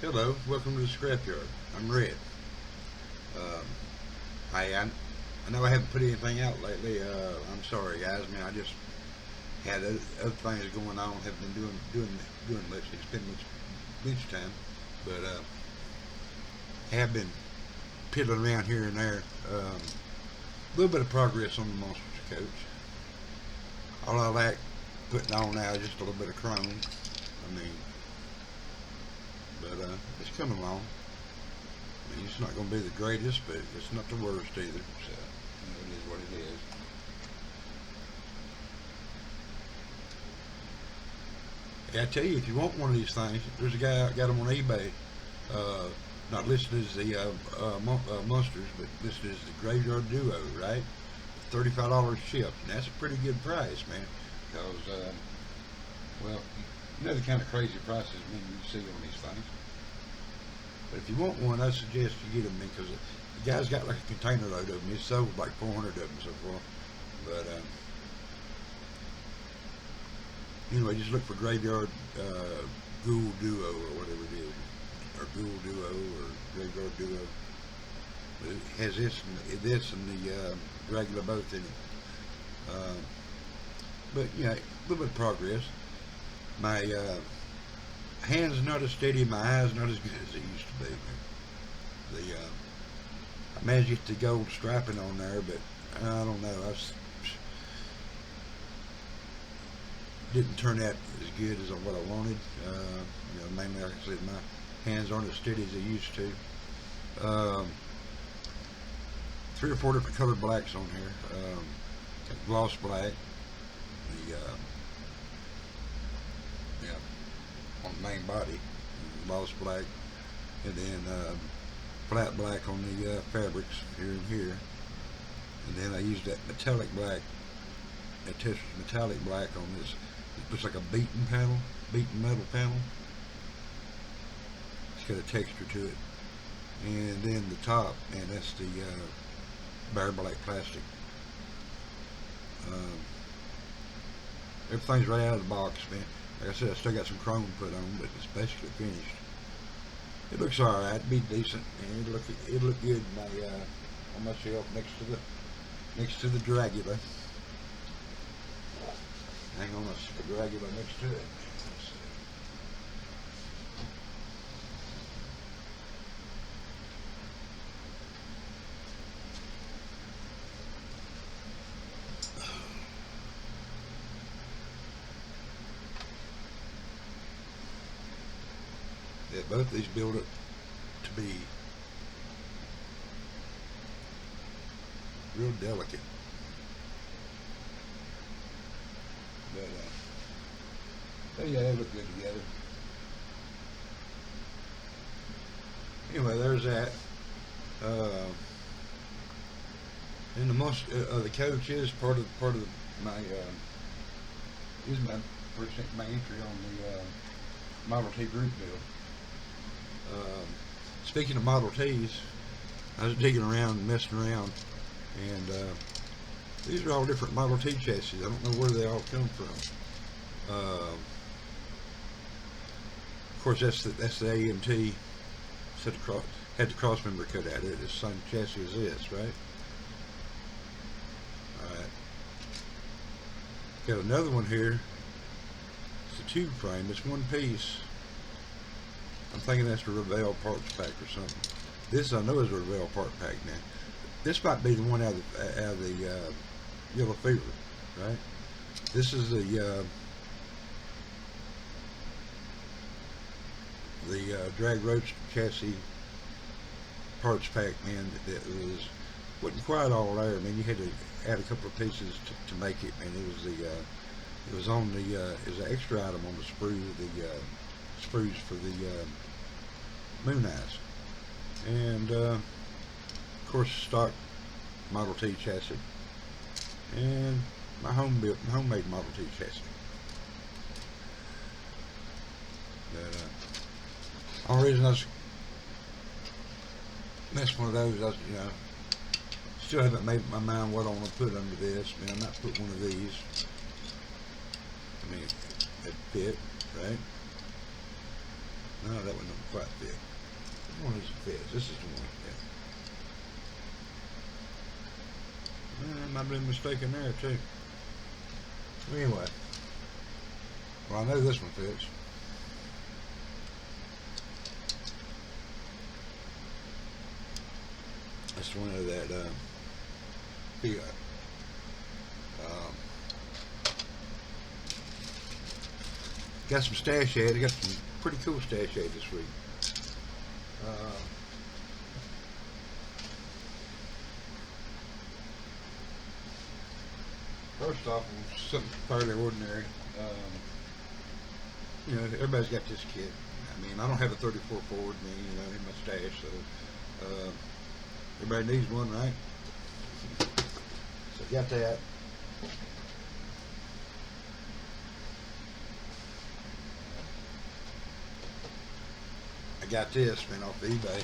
Hello, welcome to the scrapyard. I'm Red. Um, I know I haven't put anything out lately. I'm sorry, guys. I mean, I just had other things going on. Haven't been doing much. It's been much beach time, but have been piddling around here and there. A little bit of progress on the Monsters coach. All I like putting on now is just a little bit of chrome. I mean, but it's coming along. I mean, it's not going to be the greatest, but it's not the worst either. So, it is what it is. Yeah, I tell you, if you want one of these things, there's a guy out got them on eBay. Uh, Not listed as the Munsters, but listed as the Graveyard Duo, right? $35 shipped, and that's a pretty good price, man. Because, well, you know the kind of crazy prices you see on these things. But if you want one, I suggest you get them because the guy's got like a container load of them. He's sold like 400 of them so far. But anyway, just look for Graveyard Ghoul Duo or whatever it is, or Ghoul Duo or Graveyard Duo. But it has this and the Dracula both in it. But yeah, a little bit of progress. My hands not as steady, my eyes not as good as they used to be. The I managed to get the gold striping on there, but I don't know. Didn't turn out as good as what I wanted. Mainly like I said, my hands aren't as steady as they used to. 3 or 4 different colored blacks on here. Gloss black, the on the main body, gloss black, and then flat black on the fabrics here and here, and then I used that metallic black, metallic black on this. It looks like a beaten metal panel. It's got a texture to it, and then the top, and that's the bare black plastic. Everything's right out of the box, man. Like I said, I still got some chrome put on, but it's basically finished. It looks alright, it'd be decent, and it'd look good on my shelf next to the Dracula. Hang on, let's stick a Dracula next to it. Yeah, both these build up to be real delicate. But yeah, they look good together. Anyway, there's that. And the coach is part of my is my entry on the Model T group build. Speaking of Model Ts, I was digging around and messing around, and these are all different Model T chassis. I don't know where they all come from. Of course, that's the AMT. Had the cross member cut out of it. It's the same chassis as this, right? All right. Got another one here. It's a tube frame. It's one piece. I'm thinking that's a Revell parts pack or something. This I know is a Revell part pack now. This might be the one out of the Yellow Fever, right? This is the drag roach chassis parts pack, man. That wasn't quite all there. I mean, you had to add a couple of pieces to make it, and it was on the it was an extra item on the sprue, the sprues for the moon eyes, and of course stock Model T chassis, and my homemade Model T chassis. But only reason that's one of those, still haven't made up my mind what I want to put under this. I mean, I might put one of these. I mean, it'd fit, right? No, that one don't quite fit. Which one is it fits? This is the one. Yeah. Might have been mistaken there too. Anyway, well, I know this one fits. That's one of that Koach. Got some stash ads. I got some pretty cool stash ads this week. First off, something fairly ordinary. You know, everybody's got this kit. I mean, I don't have a 34 Ford, you know, in my stash, so everybody needs one, right? So got that. I got this, man, off eBay.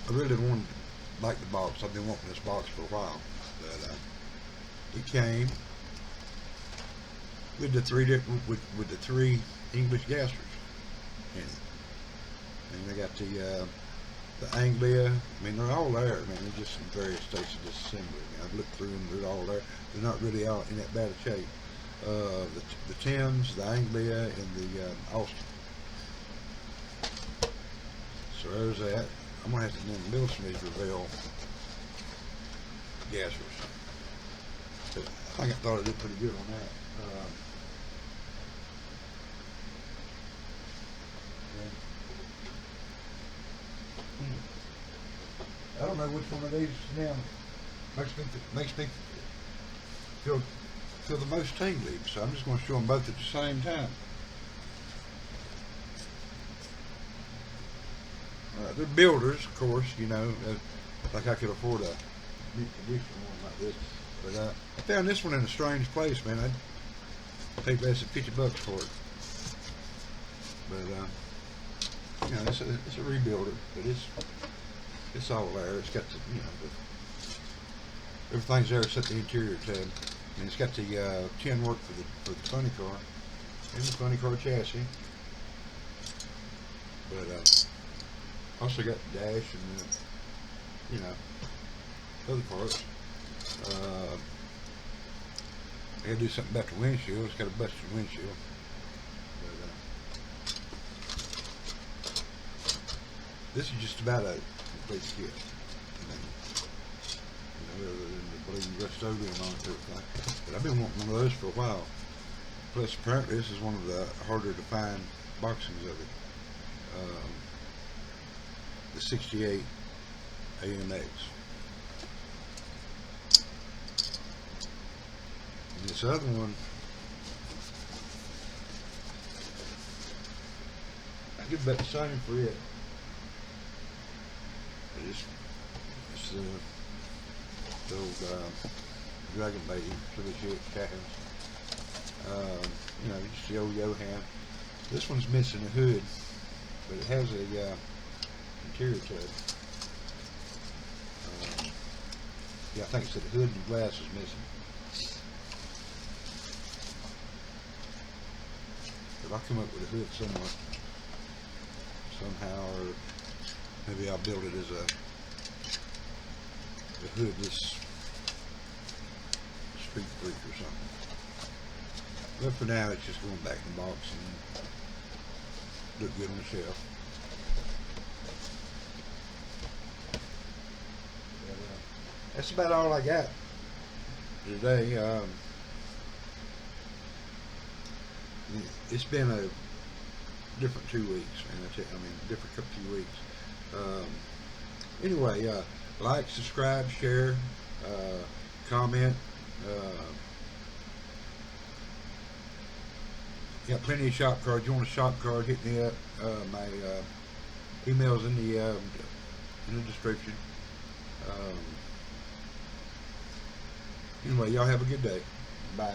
I really wanted to like the box. I've been wanting this box for a while, but it came with the three different with the three English gassers in it, and I got the Anglia. I mean, they're all there. I mean, they're just in various states of disassembly. I mean, I've looked through them; they're all there. They're not really all in that bad a shape. The Thames, the Anglia, and the Austin. So there's that. I'm gonna have to then build some of these Revell gassers. But I think I thought I did pretty good on that. I don't know which one of these now makes me feel the most tingly, so I'm just going to show them both at the same time. They're builders, of course, you know, like I could afford a new condition one like this. But I found this one in a strange place, man. I'd pay less than $50 for it. But you know, it's a rebuilder, but it's all there. It's got the, you know, everything's there except the interior tab. And it's got the tin work for the funny car and the funny car chassis. But also got the dash and the, you know, other parts. I gotta do something about the windshield. It's got a busted windshield. But, this is just about a complete kit. Other than the bleeding rust-oleum on it and everything. But I've been wanting one of those for a while. Plus, apparently, this is one of the harder to find boxings of it. The 68 AMX. And this other one, I give about the same for it. It's the old Dragon Lady for the calves. You know, just the old Johan. This one's missing a hood, but it has a interior tab. Yeah, I think it's the hood and glass is missing. But I'll come up with a hood somewhere, somehow, or maybe I'll build it as a hoodless street freak or something. But for now, it's just going back in the box and look good on the shelf. But, that's about all I got today. It's been a different 2 weeks, man. I mean, different few weeks. Anyway, like, subscribe, share, comment. Got plenty of shop cards. You want a shop card, hit me up. My email's in the description. Anyway, y'all have a good day. Bye.